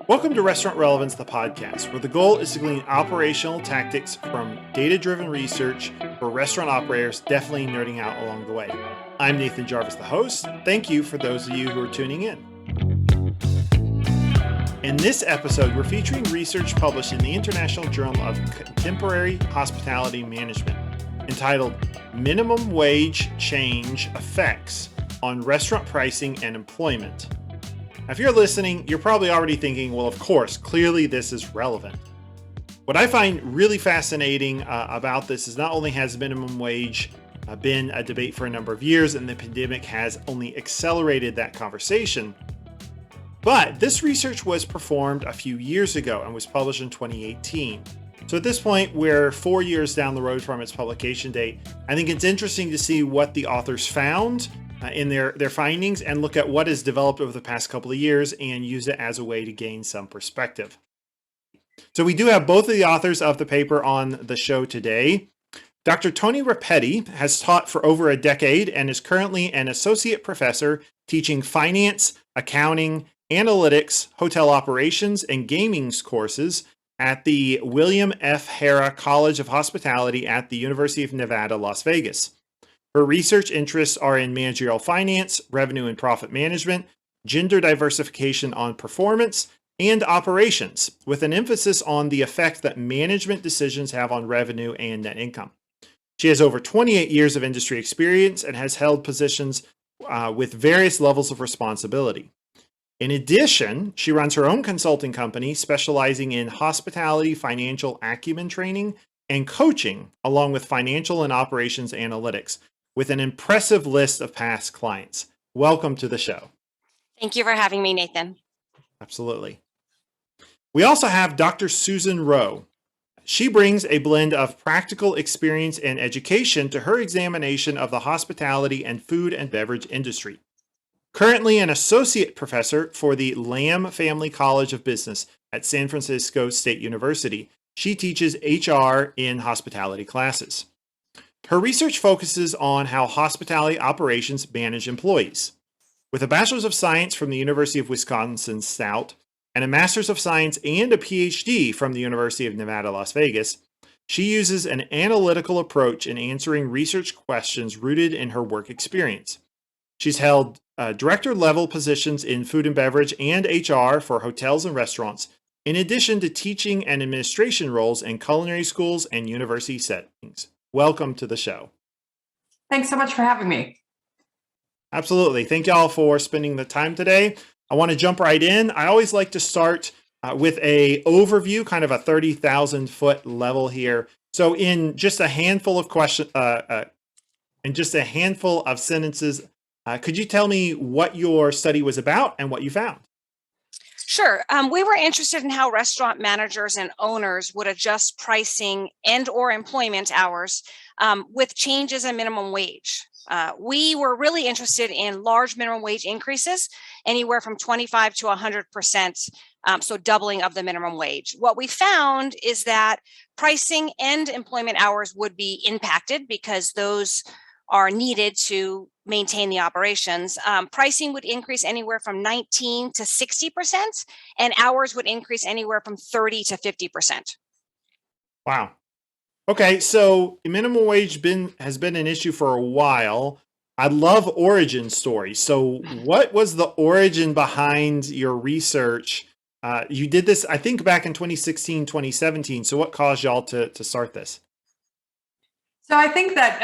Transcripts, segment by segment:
Welcome to Restaurant Relevance, the podcast, where the goal is to glean operational tactics from data-driven research for restaurant operators definitely nerding out along the way. I'm Nathan Jarvis, the host. Thank you for those of you who are tuning in. In this episode, we're featuring research published in the International Journal of Contemporary Hospitality Management, entitled Minimum Wage Change Effects on Restaurant Pricing and Employment. If you're listening, you're probably already thinking, well, of course, clearly this is relevant. What I find really fascinating about this is not only has minimum wage been a debate for a number of years, and the pandemic has only accelerated that conversation, but this research was performed a few years ago and was published in 2018. So at this point, we're 4 years down the road from its publication date. I think it's interesting to see what the authors found in their findings and look at what has developed over the past couple of years and use it as a way to gain some perspective. So we do have both of the authors of the paper on the show today. Dr. Tony Rapetti has taught for over a decade and is currently an associate professor teaching finance, accounting, analytics, hotel operations, and gaming courses at the William F. Harrah College of Hospitality at the University of Nevada, Las Vegas. Her research interests are in managerial finance, revenue and profit management, gender diversification on performance, and operations, with an emphasis on the effect that management decisions have on revenue and net income. She has over 28 years of industry experience and has held positions with various levels of responsibility. In addition, she runs her own consulting company specializing in hospitality financial acumen training and coaching, along with financial and operations analytics, with an impressive list of past clients. Welcome to the show. Thank you for having me, Nathan. Absolutely. We also have Dr. Susan Rowe. She brings a blend of practical experience and education to her examination of the hospitality and food and beverage industry. Currently an associate professor for the Lamb Family College of Business at San Francisco State University, she teaches HR in hospitality classes. Her research focuses on how hospitality operations manage employees. With a Bachelor's of Science from the University of Wisconsin-Stout and a Master's of Science and a PhD from the University of Nevada, Las Vegas, she uses an analytical approach in answering research questions rooted in her work experience. She's held director-level positions in food and beverage and HR for hotels and restaurants, in addition to teaching and administration roles in culinary schools and university settings. Welcome to the show. Thanks so much for having me. Absolutely. Thank y'all for spending the time today. I want to jump right in. I always like to start with a overview, kind of a 30,000 foot level here. So in just a handful of sentences, could you tell me what your study was about and what you found? Sure. We were interested in how restaurant managers and owners would adjust pricing and or employment hours with changes in minimum wage. We were really interested in large minimum wage increases, anywhere from 25 to 100%, so doubling of the minimum wage. What we found is that pricing and employment hours would be impacted because those are needed to maintain the operations. Pricing would increase anywhere from 19 to 60%, and hours would increase anywhere from 30 to 50%. Wow. Okay, so minimum wage has been an issue for a while. I love origin stories. So what was the origin behind your research? You did this, I think, back in 2016, 2017. So what caused y'all to start this? So I think that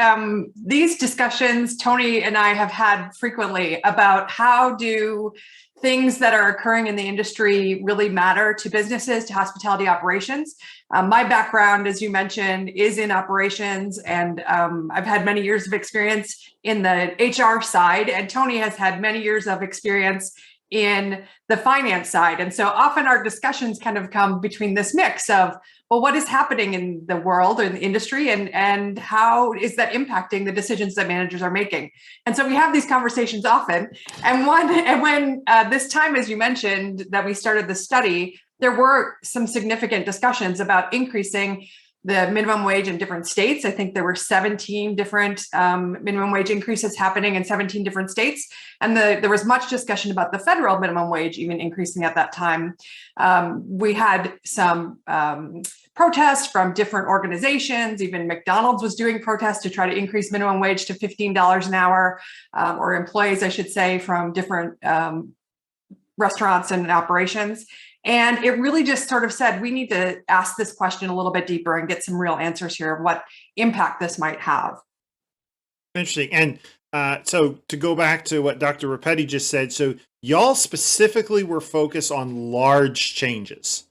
these discussions, Tony and I have had frequently about how do things that are occurring in the industry really matter to businesses, to hospitality operations. My background, as you mentioned, is in operations, and I've had many years of experience in the HR side, and Tony has had many years of experience in the finance side. And so often our discussions kind of come between this mix of, well, what is happening in the world or in the industry, and how is that impacting the decisions that managers are making? And so we have these conversations often. And when this time, as you mentioned, that we started the study, there were some significant discussions about increasing the minimum wage in different states. I think there were 17 different minimum wage increases happening in 17 different states. And there was much discussion about the federal minimum wage even increasing at that time. We had some protests from different organizations. Even McDonald's was doing protests to try to increase minimum wage to $15 an hour, or employees, I should say, from different restaurants and operations. And it really just sort of said, we need to ask this question a little bit deeper and get some real answers here of what impact this might have. Interesting. And so to go back to what Dr. Rapetti just said, so y'all specifically were focused on large changes,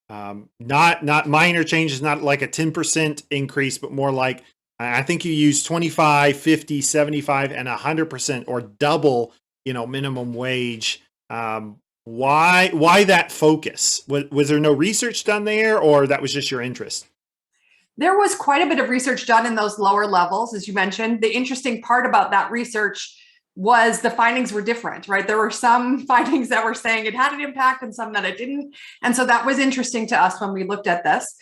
not minor changes, not like a 10% increase, but more like, I think you used 25, 50, 75, and 100% or double, minimum wage. Why that focus? Was there no research done there, or that was just your interest? There was quite a bit of research done in those lower levels, as you mentioned. The interesting part about that research was the findings were different, right? There were some findings that were saying it had an impact and some that it didn't. And so that was interesting to us when we looked at this.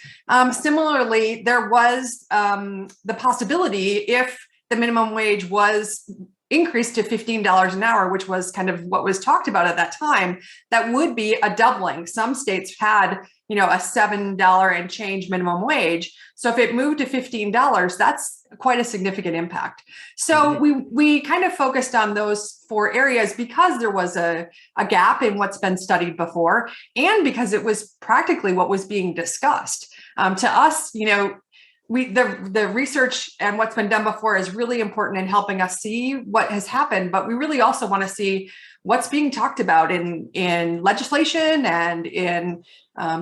Similarly, there was the possibility, if the minimum wage was increased to $15 an hour, which was kind of what was talked about at that time, that would be a doubling. Some states had, a $7 and change minimum wage. So if it moved to $15, that's quite a significant impact. So we kind of focused on those 4 areas because there was a gap in what's been studied before, and because it was practically what was being discussed. To us, the research and what's been done before is really important in helping us see what has happened, but we really also want to see what's being talked about in legislation and in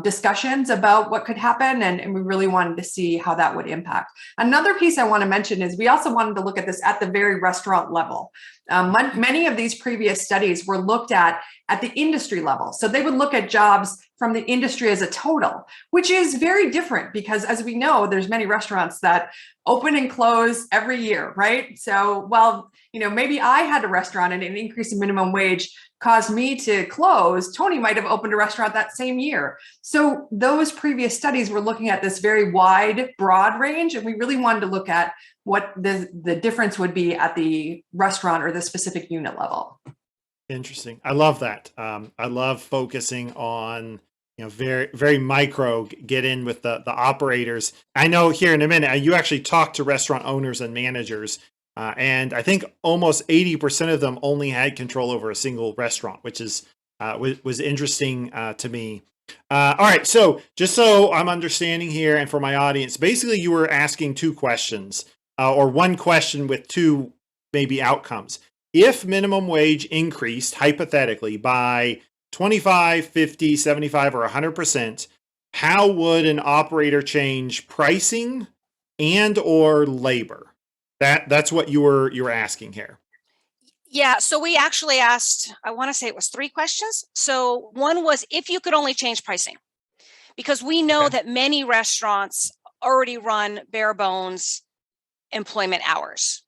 discussions about what could happen. And we really wanted to see how that would impact. Another piece I want to mention is we also wanted to look at this at the very restaurant level. Many of these previous studies were looked at the industry level. So they would look at jobs from the industry as a total, which is very different because, as we know, there's many restaurants that open and close every year, right? So while, maybe I had a restaurant and an increase in minimum wage caused me to close, Tony might have opened a restaurant that same year. So those previous studies were looking at this very wide, broad range, and we really wanted to look at what the difference would be at the restaurant or the specific unit level. Interesting. I love that. I love focusing on, very, very micro, get in with the operators. I know here in a minute, you actually talk to restaurant owners and managers, and I think almost 80% of them only had control over a single restaurant, which is was interesting to me. All right. So just so I'm understanding here, and for my audience, basically you were asking 2 questions, or one question with 2 maybe outcomes. If minimum wage increased hypothetically by 25, 50, 75, or 100%, how would an operator change pricing and or labor? That's what you were asking here. Yeah, so we actually asked, I want to say it was 3 questions. So one was if you could only change pricing, because we know that many restaurants already run bare bones employment hours,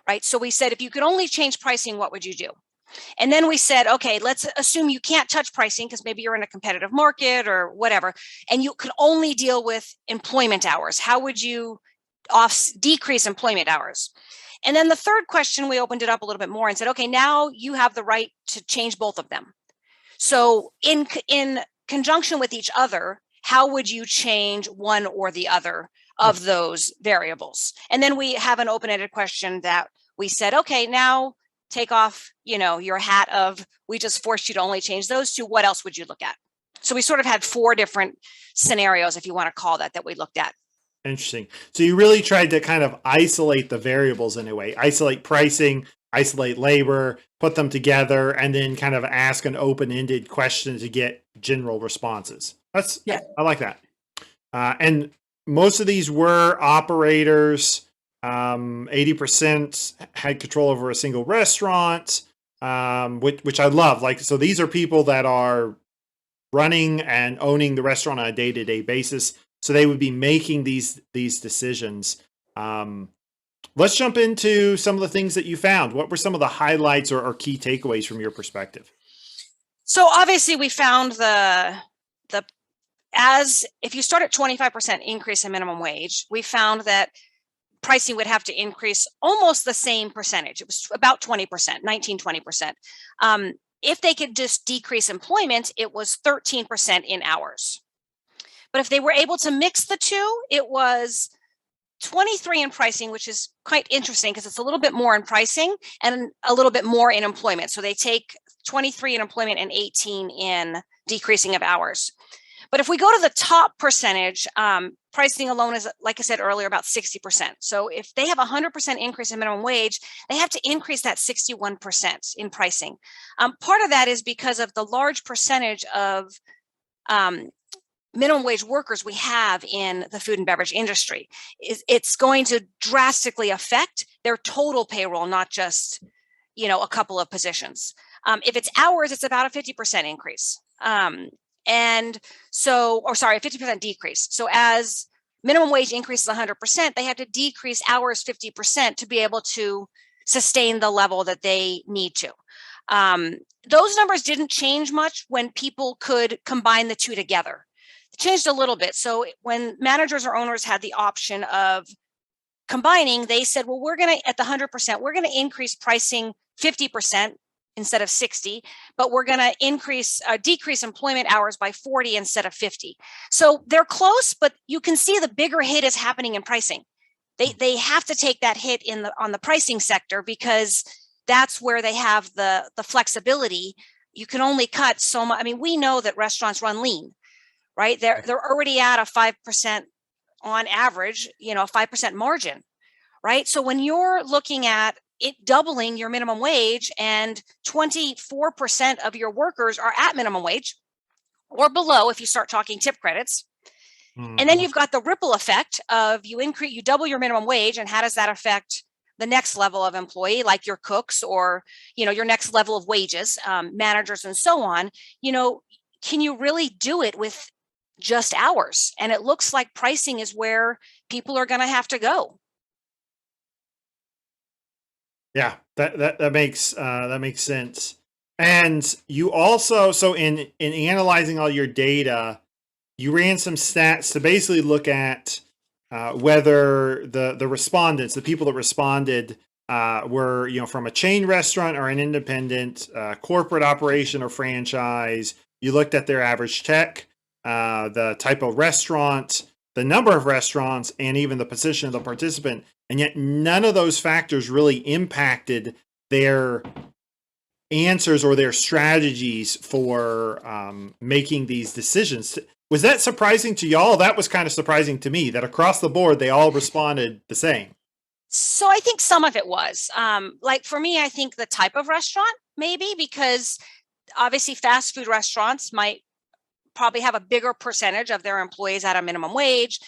right? So we said, if you could only change pricing, what would you do? And then we said, okay, let's assume you can't touch pricing because maybe you're in a competitive market or whatever, and you could only deal with employment hours. How would you decrease employment hours? And then the third question, we opened it up a little bit more and said, okay, now you have the right to change both of them. So in conjunction with each other, how would you change one or the other of those variables? And then we have an open-ended question that we said, okay, now take off, your hat of, we just forced you to only change those 2. What else would you look at? So we sort of had 4 different scenarios, if you want to call that we looked at. Interesting. So you really tried to kind of isolate the variables in a way, isolate pricing, isolate labor, put them together, and then kind of ask an open-ended question to get general responses. I like that. And most of these were operators. 80% had control over a single restaurant, which I love. So these are people that are running and owning the restaurant on a day-to-day basis. So they would be making these decisions. Let's jump into some of the things that you found. What were some of the highlights or key takeaways from your perspective? So obviously we found the if you start at 25% increase in minimum wage, we found that pricing would have to increase almost the same percentage. It was about 20%, 19-20%. If they could just decrease employment, it was 13% in hours. But if they were able to mix the two, it was 23 in pricing, which is quite interesting because it's a little bit more in pricing and a little bit more in employment. So they take 23 in employment and 18 in decreasing of hours. But if we go to the top percentage, pricing alone is, like I said earlier, about 60%. So if they have a 100% increase in minimum wage, they have to increase that 61% in pricing. Part of that is because of the large percentage of minimum wage workers we have in the food and beverage industry. It's going to drastically affect their total payroll, not just, a couple of positions. If it's hours, it's about a 50% increase. And so, or sorry, a 50% decrease. So as minimum wage increases 100%, they have to decrease hours 50% to be able to sustain the level that they need to. Those numbers didn't change much when people could combine the two together. It changed a little bit. So when managers or owners had the option of combining, they said, well, we're going to, at the 100%, we're going to increase pricing 50% instead of 60, but we're going to decrease employment hours by 40 instead of 50. So they're close, but you can see the bigger hit is happening in pricing. They have to take that hit on the pricing sector because that's where they have the flexibility. You can only cut so much. I mean, we know that restaurants run lean, right? They're already at a 5% on average, a 5% margin, right? So when you're looking at it doubling your minimum wage and 24% of your workers are at minimum wage or below if you start talking tip credits. Mm-hmm. And then you've got the ripple effect of you double your minimum wage, and how does that affect the next level of employee, like your cooks or, your next level of wages, managers and so on. Can you really do it with just hours? And it looks like pricing is where people are going to have to go. Yeah, that makes sense. And you also, so in analyzing all your data, you ran some stats to basically look at whether the respondents, the people that responded, were from a chain restaurant or an independent corporate operation or franchise. You looked at their average check, the type of restaurant, the number of restaurants, and even the position of the participant. And yet none of those factors really impacted their answers or their strategies for making these decisions. Was that surprising to y'all? That was kind of surprising to me that across the board, they all responded the same. So I think some of it was like for me, I think the type of restaurant maybe, because obviously fast food restaurants might probably have a bigger percentage of their employees at a minimum wage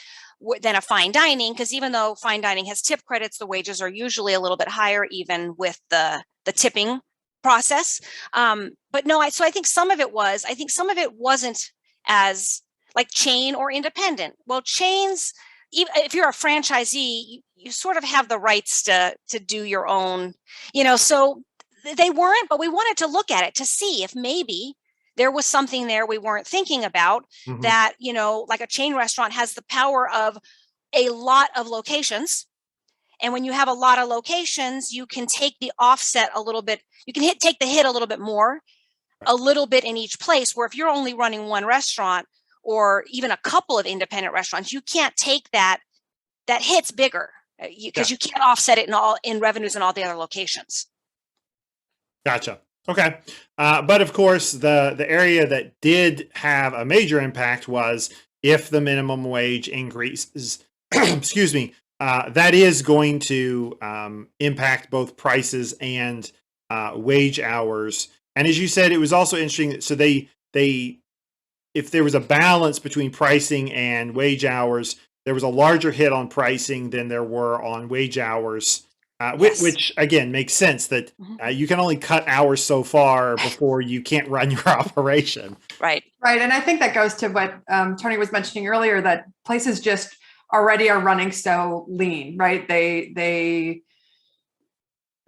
than a fine dining, because even though fine dining has tip credits, the wages are usually a little bit higher, even with the tipping process. But no, so I think some of it was. I think some of it wasn't as like chain or independent. Well, chains, if you're a franchisee, you sort of have the rights to do your own, so they weren't, but we wanted to look at it to see if maybe there was something there we weren't thinking about. Mm-hmm. That, like a chain restaurant has the power of a lot of locations. And when you have a lot of locations, you can take the offset a little bit. You can take the hit a little bit more, a little bit in each place, where if you're only running one restaurant or even a couple of independent restaurants, you can't take that hit's bigger because you can't offset it in revenues in all the other locations. Gotcha. Okay. But of course, the area that did have a major impact was if the minimum wage increases, excuse me, that is going to impact both prices and wage hours. And as you said, it was also interesting. So they if there was a balance between pricing and wage hours, there was a larger hit on pricing than there were on wage hours. Yes. Which again makes sense that you can only cut hours so far before you can't run your operation. Right. And I think that goes to what Tony was mentioning earlier, that places just already are running so lean, right?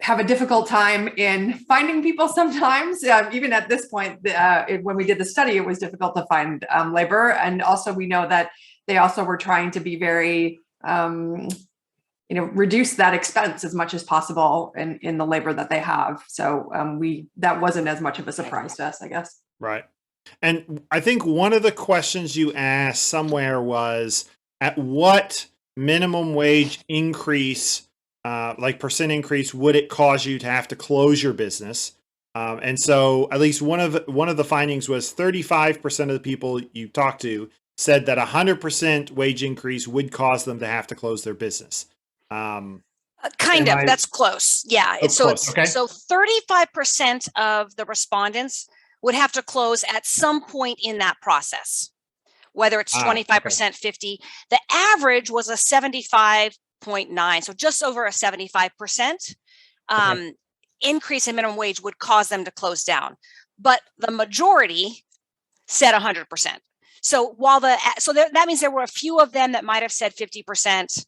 have a difficult time in finding people sometimes. Even at this point, when we did the study, it was difficult to find labor. And also we know that they also were trying to be very, reduce that expense as much as possible in the labor that they have. So that wasn't as much of a surprise to us, I guess. Right. And I think one of the questions you asked somewhere was, at what minimum wage increase, like percent increase, would it cause you to have to close your business? And so at least one of the findings was 35% of the people you talked to said that 100% wage increase would cause them to have to close their business. That's close. Yeah. Oh, close. Okay. So 35% of the respondents would have to close at some point in that process, whether it's 25%, 50. The average was a 75.9. So just over a 75% increase in minimum wage would cause them to close down. But the majority said 100%. So that means there were a few of them that might have said 50%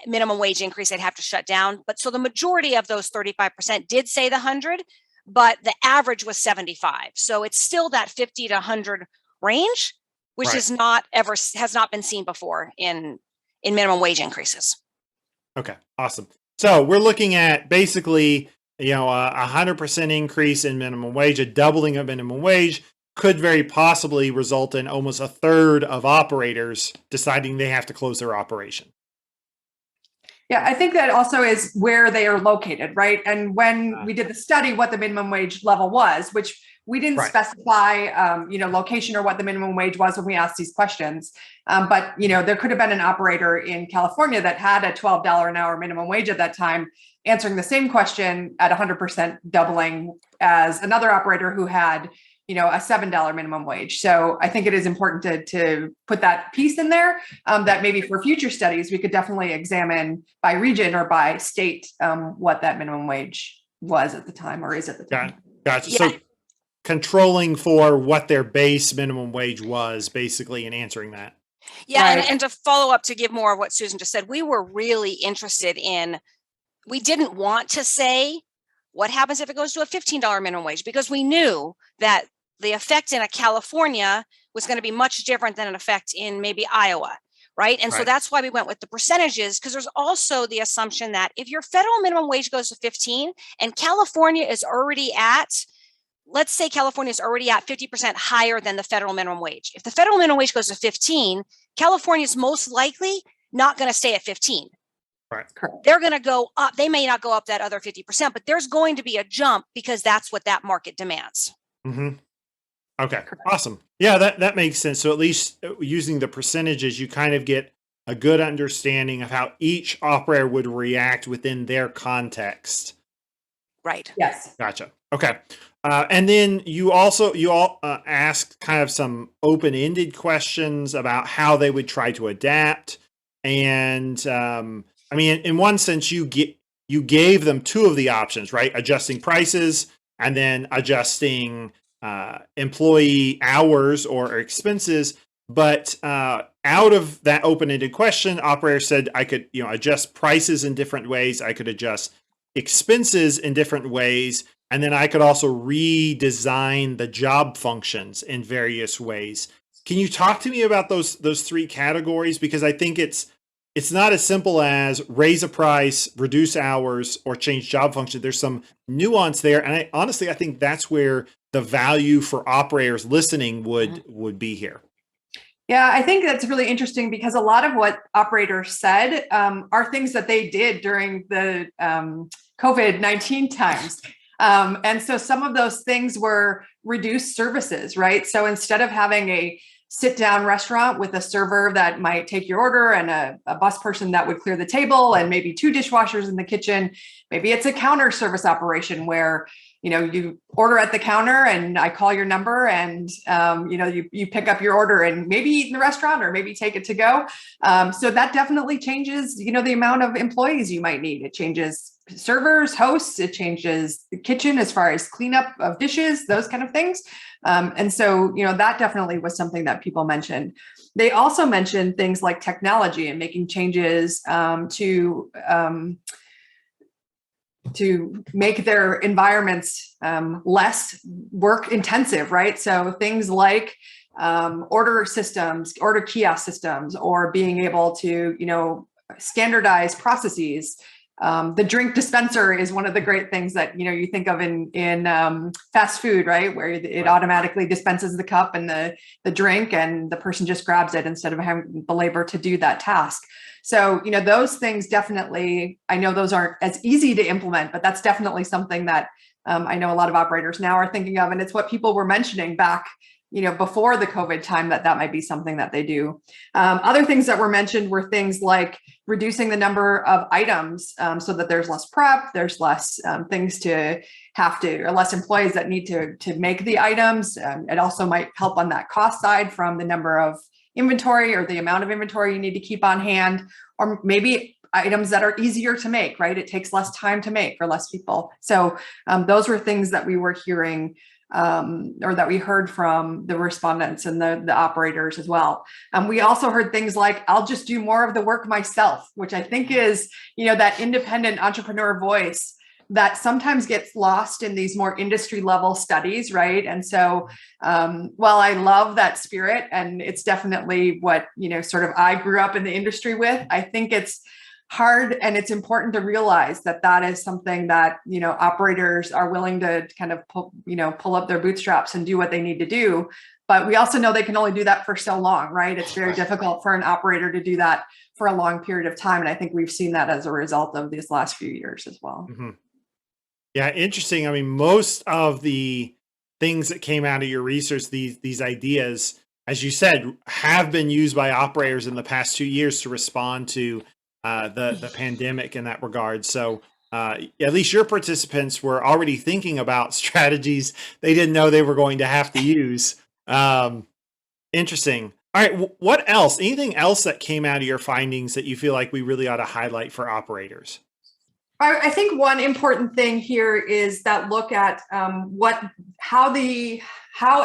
minimum wage increase, they'd have to shut down. But so the majority of those 35% did say the 100, but the average was 75. So it's still that 50 to 100 range, which has not been seen before in minimum wage increases. Okay, awesome. So we're looking at basically, a 100% increase in minimum wage, a doubling of minimum wage could very possibly result in almost a third of operators deciding they have to close their operation. Yeah, I think that also is where they are located, right? And when we did the study, what the minimum wage level was, which we didn't specify, location or what the minimum wage was when we asked these questions. But there could have been an operator in California that had a $12 an hour minimum wage at that time, answering the same question at 100% doubling as another operator who had a $7 minimum wage. So I think it is important to put that piece in there, that maybe for future studies, we could definitely examine by region or by state what that minimum wage was at the time or is at the time. Gotcha. Yeah. So controlling for what their base minimum wage was, basically, and answering that. Yeah. Right. And to follow up, to give more of what Susan just said, we were really interested in, we didn't want to say what happens if it goes to a $15 minimum wage, because we knew that the effect in California was going to be much different than an effect in maybe Iowa, right? And so that's why we went with the percentages, because there's also the assumption that if your federal minimum wage goes to 15 and California is already at, let's say California is already at 50% higher than the federal minimum wage. If the federal minimum wage goes to 15, California is most likely not going to stay at 15. Right. They're going to go up. They may not go up that other 50%, but there's going to be a jump because that's what that market demands. Mm-hmm. Okay, awesome. Yeah, that makes sense. So at least using the percentages, you kind of get a good understanding of how each operator would react within their context. Right. Yes. Gotcha. Okay. And then you all asked kind of some open-ended questions about how they would try to adapt. And in one sense, you gave them two of the options, right? Adjusting prices and then adjusting employee hours or expenses. But out of that open-ended question, operator said I could adjust prices in different ways. I could adjust expenses in different ways. And then I could also redesign the job functions in various ways. Can you talk to me about those three categories? Because I think it's not as simple as raise a price, reduce hours, or change job function. There's some nuance there. And I think that's where the value for operators listening would be here. Yeah, I think that's really interesting because a lot of what operators said are things that they did during the COVID-19 times. And so some of those things were reduced services, right? So instead of having a sit-down restaurant with a server that might take your order and a bus person that would clear the table and maybe two dishwashers in the kitchen, maybe it's a counter service operation where you order at the counter and I call your number and, you pick up your order and maybe eat in the restaurant or maybe take it to go. So that definitely changes, the amount of employees you might need. It changes servers, hosts, it changes the kitchen as far as cleanup of dishes, those kind of things. And so, that definitely was something that people mentioned. They also mentioned things like technology and making changes to make their environments less work intensive, right? So things like order systems, order kiosk systems, or being able to, standardize processes. The drink dispenser is one of the great things that, you think of in fast food, right? Where it automatically dispenses the cup and the drink, and the person just grabs it instead of having the labor to do that task. So, those things definitely, I know those aren't as easy to implement, but that's definitely something that I know a lot of operators now are thinking of. And it's what people were mentioning back, before the COVID time, that might be something that they do. Other things that were mentioned were things like reducing the number of items so that there's less prep, there's less things to have to, or less employees that need to make the items. It also might help on that cost side from the number of inventory or the amount of inventory you need to keep on hand, or maybe items that are easier to make, right? It takes less time to make for less people. So those were things that we were hearing or that we heard from the respondents and the operators as well. We also heard things like, I'll just do more of the work myself, which I think is, that independent entrepreneur voice that sometimes gets lost in these more industry level studies, right? And so while I love that spirit, and it's definitely what, sort of I grew up in the industry with, I think it's hard, and it's important to realize that is something that, operators are willing to kind of pull up their bootstraps and do what they need to do. But we also know they can only do that for so long, right? It's very difficult for an operator to do that for a long period of time. And I think we've seen that as a result of these last few years as well. Mm-hmm. Yeah, interesting. I mean, most of the things that came out of your research, these ideas, as you said, have been used by operators in the past 2 years to respond to the pandemic in that regard. So at least your participants were already thinking about strategies they didn't know they were going to have to use. Interesting. All right. What else? Anything else that came out of your findings that you feel like we really ought to highlight for operators? I think one important thing here is that look at how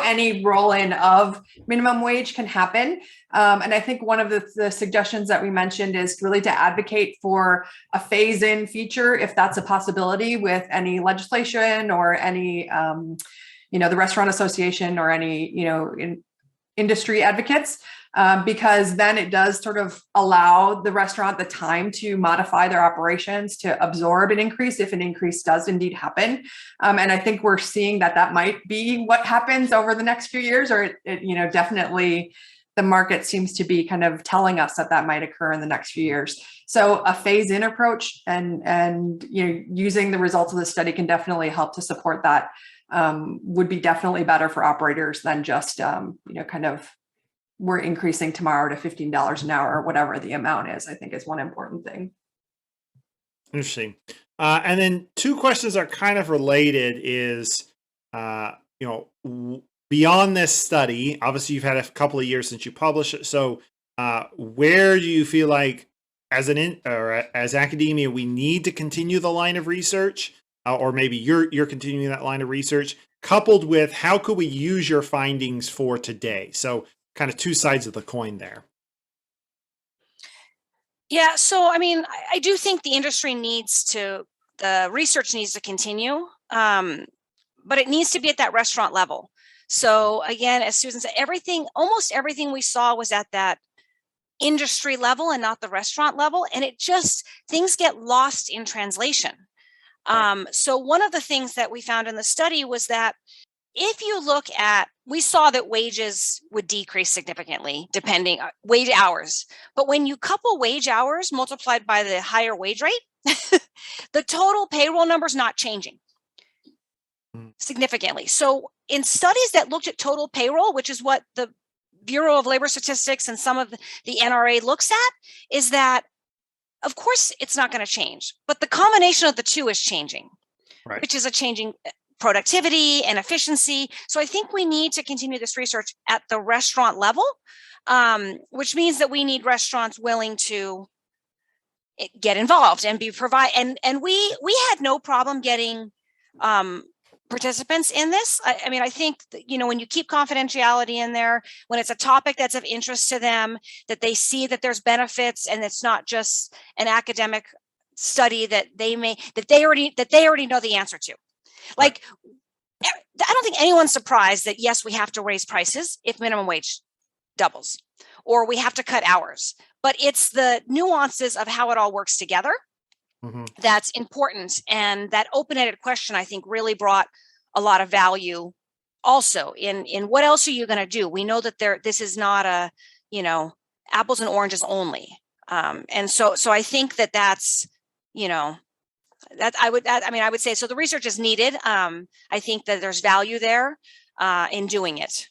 any roll-in of minimum wage can happen. And I think one of the suggestions that we mentioned is really to advocate for a phase-in feature, if that's a possibility, with any legislation or any, the Restaurant Association or any, industry advocates. Because then it does sort of allow the restaurant the time to modify their operations to absorb an increase if an increase does indeed happen. And I think we're seeing that might be what happens over the next few years, or it definitely the market seems to be kind of telling us that might occur in the next few years. So a phase-in approach and using the results of the study can definitely help to support that. Would be definitely better for operators than just kind of, we're increasing tomorrow to $15 an hour or whatever the amount is, I think is one important thing. Interesting. And then two questions are kind of related is, beyond this study, obviously you've had a couple of years since you published it. So where do you feel like as academia, we need to continue the line of research, or maybe you're continuing that line of research, coupled with how could we use your findings for today? So kind of two sides of the coin there. Yeah, so I mean, I do think the research needs to continue, but it needs to be at that restaurant level. So again, as Susan said, almost everything we saw was at that industry level and not the restaurant level. And things get lost in translation. So one of the things that we found in the study was that if you look at, we saw that wages would decrease significantly depending on wage hours. But when you couple wage hours multiplied by the higher wage rate, the total payroll number is not changing significantly. So in studies that looked at total payroll, which is what the Bureau of Labor Statistics and some of the NRA looks at, is that, of course, it's not going to change, but the combination of the two is changing, which is a changing productivity and efficiency. So I think we need to continue this research at the restaurant level, which means that we need restaurants willing to get involved and and we had no problem getting participants in this. I mean, I think that, when you keep confidentiality in there, when it's a topic that's of interest to them, that they see that there's benefits and it's not just an academic study that they already know the answer to. Like, I don't think anyone's surprised that, yes, we have to raise prices if minimum wage doubles, or we have to cut hours, but it's the nuances of how it all works together that's important. And that open-ended question, I think, really brought a lot of value also in what else are you going to do? We know that this is not a, apples and oranges only. And so I think that's, I would say, so the research is needed. I think that there's value there in doing it.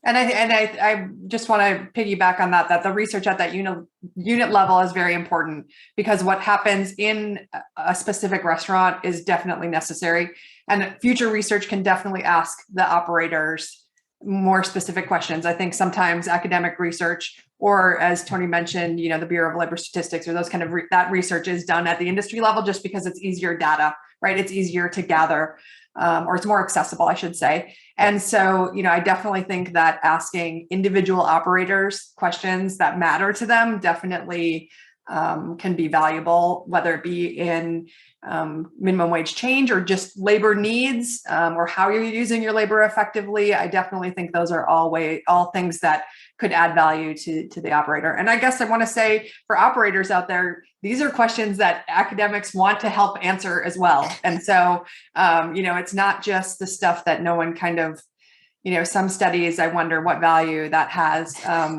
And I just want to piggyback on that the research at that unit level is very important, because what happens in a specific restaurant is definitely necessary. And future research can definitely ask the operators more specific questions. I think sometimes academic research, or as Tony mentioned, the Bureau of Labor Statistics, or those kind of that research is done at the industry level just because it's easier data, right? It's easier to gather, or it's more accessible, I should say. And so, I definitely think that asking individual operators questions that matter to them definitely can be valuable, whether it be in minimum wage change or just labor needs, or how you're using your labor effectively. I definitely think those are all things that could add value to the operator. And I guess I want to say, for operators out there, these are questions that academics want to help answer as well. And so, it's not just the stuff that no one kind of, some studies, I wonder what value that has.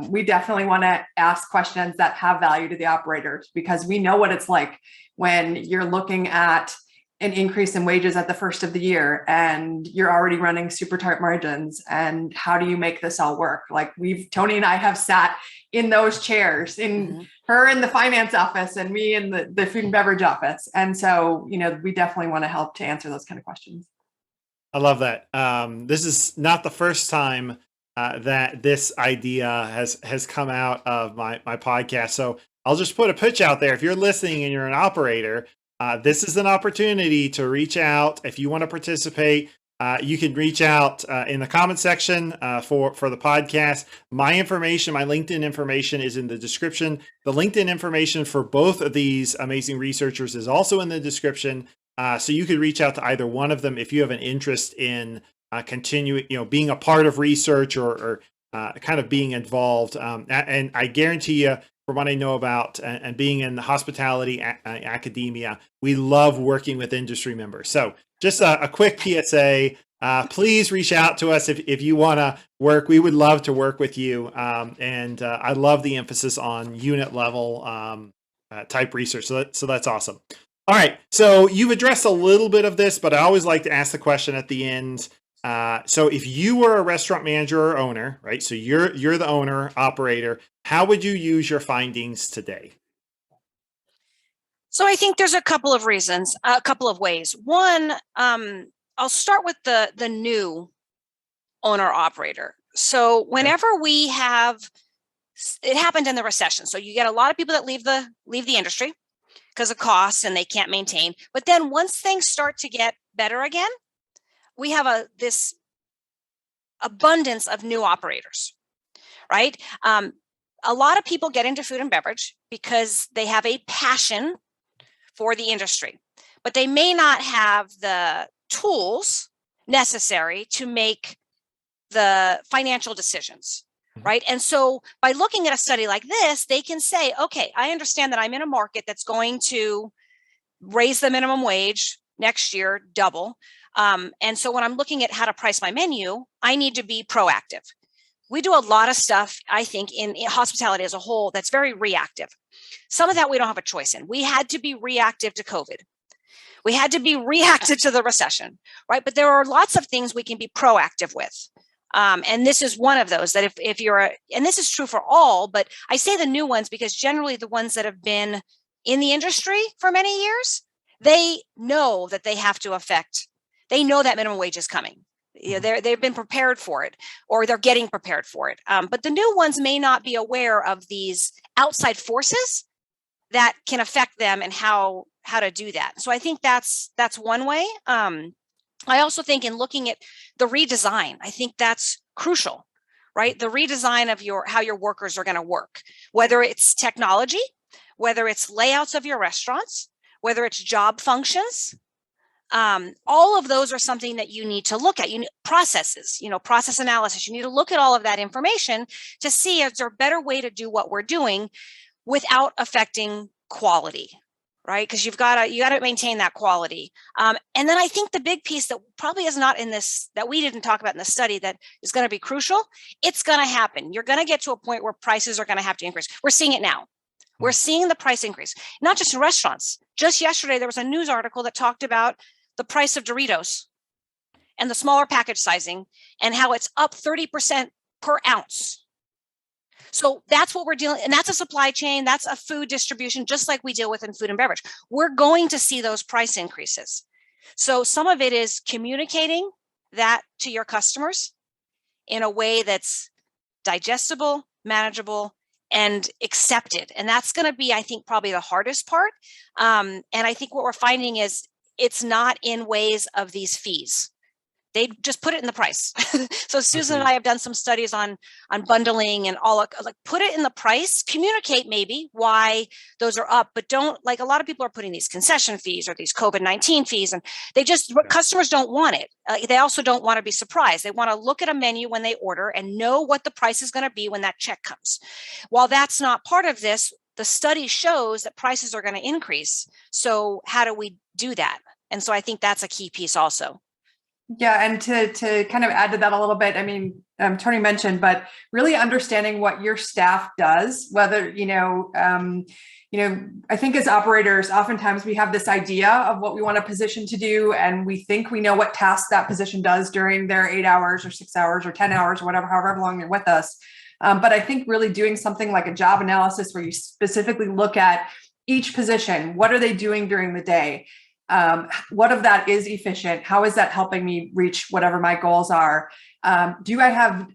We definitely want to ask questions that have value to the operators, because we know what it's like when you're looking at an increase in wages at the first of the year and you're already running super tight margins. And how do you make this all work? Like, Tony and I have sat in those chairs, her in the finance office and me in the food and beverage office. And so, we definitely want to help to answer those kind of questions. I love that. This is not the first time that this idea has come out of my podcast. So I'll just put a pitch out there. If you're listening and you're an operator, this is an opportunity to reach out. If you want to participate, you can reach out in the comment section for the podcast. My information, my LinkedIn information, is in the description. The LinkedIn information for both of these amazing researchers is also in the description. So you could reach out to either one of them if you have an interest in continuing, being a part of research or kind of being involved. And I guarantee you, from what I know about and being in the hospitality academia, we love working with industry members. So just a quick PSA, please reach out to us if you want to work. We would love to work with you. And I love the emphasis on unit level type research. So that's awesome. All right, so you've addressed a little bit of this, but I always like to ask the question at the end. So if you were a restaurant manager or owner, right? So you're the owner, operator, how would you use your findings today? So I think there's a couple of reasons, a couple of ways. One, I'll start with the new owner operator. So whenever we have, it happened in the recession. So you get a lot of people that leave the industry because of costs and they can't maintain. But then once things start to get better again, we have this abundance of new operators, right? A lot of people get into food and beverage because they have a passion for the industry, but they may not have the tools necessary to make the financial decisions. Right. And so by looking at a study like this, they can say, okay, I understand that I'm in a market that's going to raise the minimum wage next year, double. And so when I'm looking at how to price my menu, I need to be proactive. We do a lot of stuff, I think, in hospitality as a whole that's very reactive. Some of that we don't have a choice in. We had to be reactive to COVID. We had to be reactive to the recession, right? But there are lots of things we can be proactive with. And this is one of those that if you're and this is true for all, but I say the new ones because generally the ones that have been in the industry for many years, they know that they have to they know that minimum wage is coming. They've been prepared for it, or they're getting prepared for it. But the new ones may not be aware of these outside forces that can affect them and how to do that. So I think that's one way. I also think in looking at the redesign, I think that's crucial, right? The redesign of how your workers are going to work, whether it's technology, whether it's layouts of your restaurants, whether it's job functions. All of those are something that you need to look at. You need processes, process analysis. You need to look at all of that information to see is there a better way to do what we're doing without affecting quality, right? Because you got to maintain that quality. And then I think the big piece that probably is not in this, that we didn't talk about in the study, that is going to be crucial. It's going to happen. You're going to get to a point where prices are going to have to increase. We're seeing it now. We're seeing the price increase, not just in restaurants. Just yesterday, there was a news article that talked about the price of Doritos and the smaller package sizing and how it's up 30% per ounce. So that's what we're dealing, and that's a supply chain, that's a food distribution, just like we deal with in food and beverage. We're going to see those price increases. So some of it is communicating that to your customers in a way that's digestible, manageable, and accepted. And that's going to be, I think, probably the hardest part. And I think what we're finding is it's not in ways of these fees. They just put it in the price. So Susan and I have done some studies on bundling and all, like put it in the price, communicate maybe why those are up, but don't, like a lot of people are putting these concession fees or these COVID-19 fees, and they just, customers don't want it. They also don't want to be surprised. They want to look at a menu when they order and know what the price is going to be when that check comes. While that's not part of this, the study shows that prices are going to increase. So how do we do that? And so I think that's a key piece also. Yeah, and to kind of add to that a little bit, I mean, Tony mentioned, but really understanding what your staff does, whether, I think as operators, oftentimes we have this idea of what we want a position to do, and we think we know what tasks that position does during their 8 hours or 6 hours or 10 hours or whatever, however long you're with us. But I think really doing something like a job analysis where you specifically look at each position, what are they doing during the day? What of that is efficient? How is that helping me reach whatever my goals are? Do I have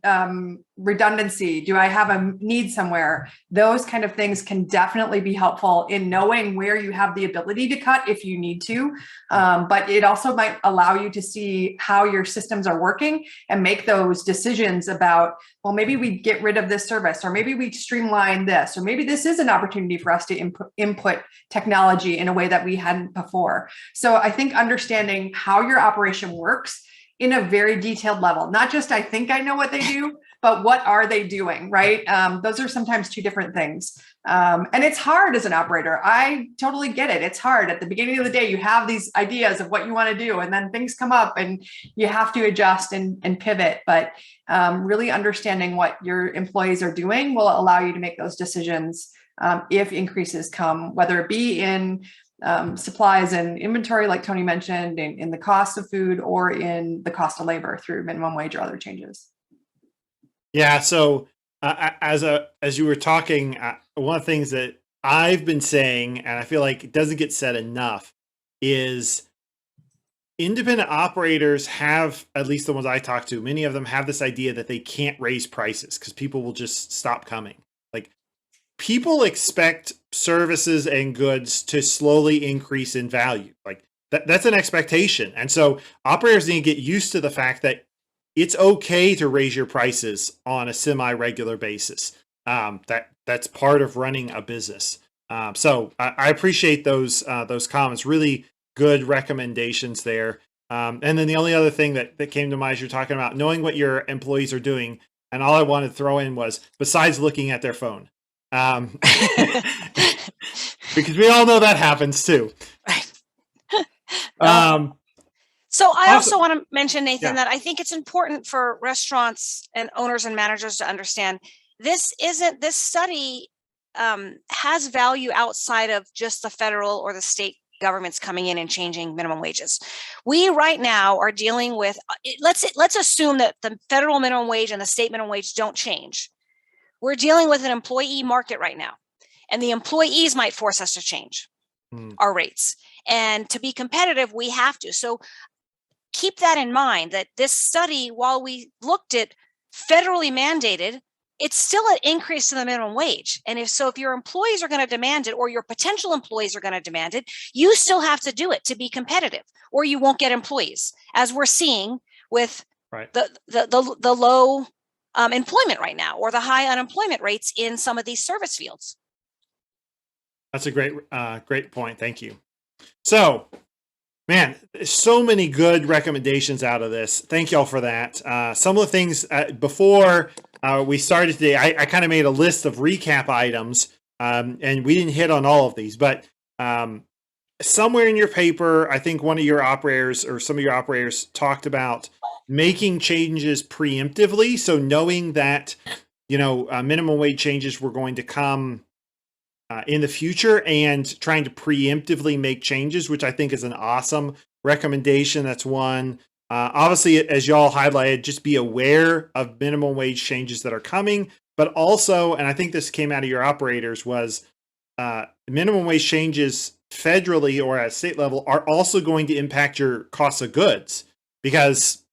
redundancy? Do I have a need somewhere? Those kind of things can definitely be helpful in knowing where you have the ability to cut if you need to. But it also might allow you to see how your systems are working and make those decisions about, well, maybe we get rid of this service, or maybe we streamline this, or maybe this is an opportunity for us to input technology in a way that we hadn't before. So I think understanding how your operation works in a very detailed level, not just I think I know what they do, but what are they doing, right? Those are sometimes two different things. And it's hard as an operator. I totally get it. It's hard. At the beginning of the day, you have these ideas of what you want to do, and then things come up and you have to adjust and pivot. But really understanding what your employees are doing will allow you to make those decisions if increases come, whether it be in supplies and inventory, like Tony mentioned, in the cost of food, or in the cost of labor through minimum wage or other changes. Yeah. So as you were talking, one of the things that I've been saying, and I feel like it doesn't get said enough, is independent operators have, at least the ones I talk to, many of them have this idea that they can't raise prices because people will just stop coming. Like, people expect services and goods to slowly increase in value. Like that's an expectation. And so operators need to get used to the fact that it's okay to raise your prices on a semi-regular basis. That's part of running a business. So I appreciate those comments. Really good recommendations there. And then the only other thing that came to mind as you're talking about knowing what your employees are doing, and all I wanted to throw in was, besides looking at their phone, because we all know that happens too. Right. So I also want to mention, Nathan, that I think it's important for restaurants and owners and managers to understand this study has value outside of just the federal or the state governments coming in and changing minimum wages. We right now are dealing with, let's assume that the federal minimum wage and the state minimum wage don't change. We're dealing with an employee market right now, and the employees might force us to change our rates. And to be competitive, we have to. So keep that in mind, that this study, while we looked at federally mandated, it's still an increase in the minimum wage. And if your employees are going to demand it, or your potential employees are going to demand it, you still have to do it to be competitive, or you won't get employees, as we're seeing with the low employment right now, or the high unemployment rates in some of these service fields. That's a great point. Thank you. So, man, so many good recommendations out of this. Thank y'all for that. Some of the things before we started today, I kind of made a list of recap items, and we didn't hit on all of these, but somewhere in your paper, I think one of your operators or some of your operators talked about making changes preemptively. So knowing that, minimum wage changes were going to come in the future and trying to preemptively make changes, which I think is an awesome recommendation. That's one. Obviously, as y'all highlighted, just be aware of minimum wage changes that are coming, but also, and I think this came out of your operators, was minimum wage changes federally or at state level are also going to impact your cost of goods, because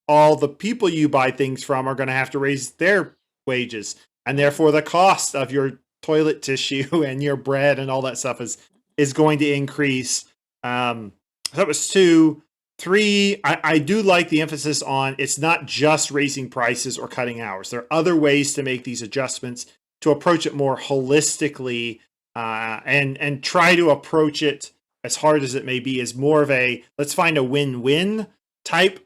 all the people you buy things from are going to have to raise their wages, and therefore the cost of your toilet tissue and your bread and all that stuff is going to increase. That was 2. 3, I do like the emphasis on it's not just raising prices or cutting hours. There are other ways to make these adjustments to approach it more holistically, and try to approach it, as hard as it may be, as more of a let's find a win-win type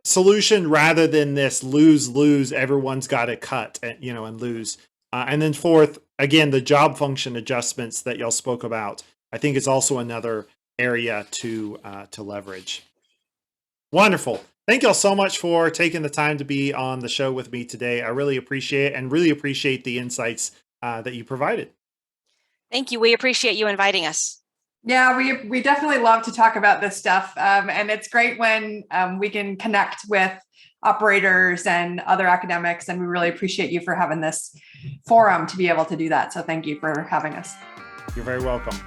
solution, rather than this lose-lose, everyone's got to cut and lose. And then 4th, again, the job function adjustments that y'all spoke about, I think is also another area to leverage. Wonderful. Thank y'all so much for taking the time to be on the show with me today. I really appreciate it, and really appreciate the insights that you provided. Thank you. We appreciate you inviting us. Yeah, we definitely love to talk about this stuff. And it's great when we can connect with operators and other academics. And we really appreciate you for having this forum to be able to do that. So thank you for having us. You're very welcome.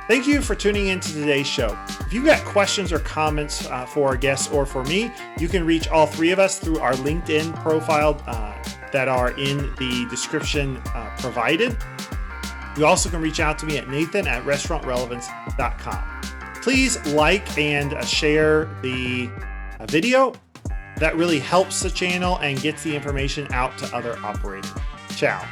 Thank you for tuning into today's show. If you've got questions or comments for our guests or for me, you can reach all 3 of us through our LinkedIn profile that are in the description provided. You also can reach out to me at nathan@restaurantrelevance.com. Please like and share the video. That really helps the channel and gets the information out to other operators. Ciao.